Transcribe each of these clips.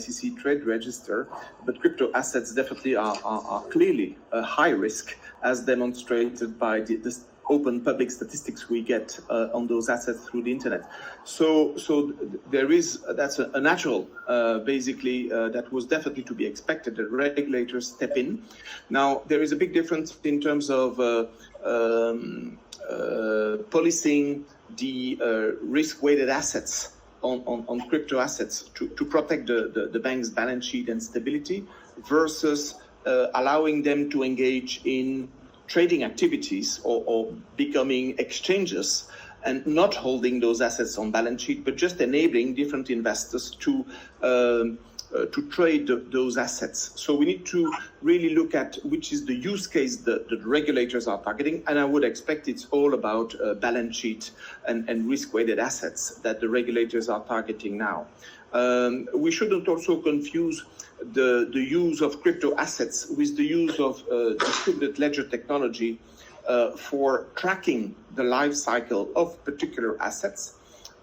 SEC trade register, but crypto assets definitely are clearly a high risk, as demonstrated by the open public statistics we get on those assets through the internet. So there is, that's a natural, basically, that was definitely to be expected, that regulators step in. Now, there is a big difference in terms of policing the risk-weighted assets on crypto assets to protect the bank's balance sheet and stability versus allowing them to engage in trading activities or becoming exchanges and not holding those assets on balance sheet, but just enabling different investors to trade those assets. So we need to really look at which is the use case that the regulators are targeting, and I would expect it's all about balance sheet and risk-weighted assets that the regulators are targeting now. We shouldn't also confuse the use of crypto assets with the use of distributed ledger technology for tracking the life cycle of particular assets.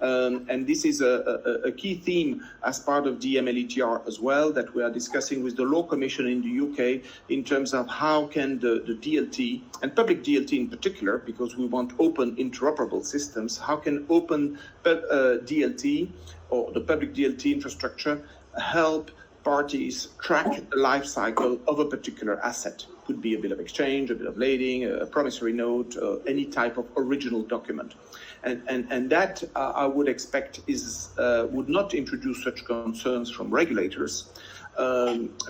And this is a key theme as part of DMLETR as well, that we are discussing with the Law Commission in the UK in terms of how can the DLT, and public DLT in particular, because we want open interoperable systems, how can open DLT or the public DLT infrastructure help parties track the life cycle of a particular asset. Could be a bill of exchange, a bill of lading, a promissory note, any type of original document. And that I would expect would not introduce such concerns from regulators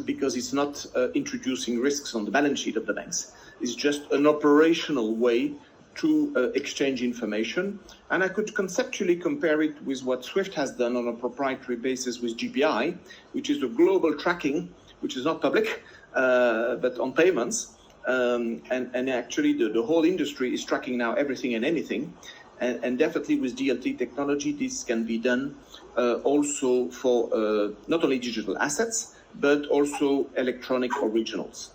because it's not introducing risks on the balance sheet of the banks. It's just an operational way to exchange information. And I could conceptually compare it with what SWIFT has done on a proprietary basis with GPI, which is the global tracking, which is not public, but on payments. And actually the whole industry is tracking now everything and anything. And definitely with DLT technology, this can be done also for not only digital assets, but also electronic originals.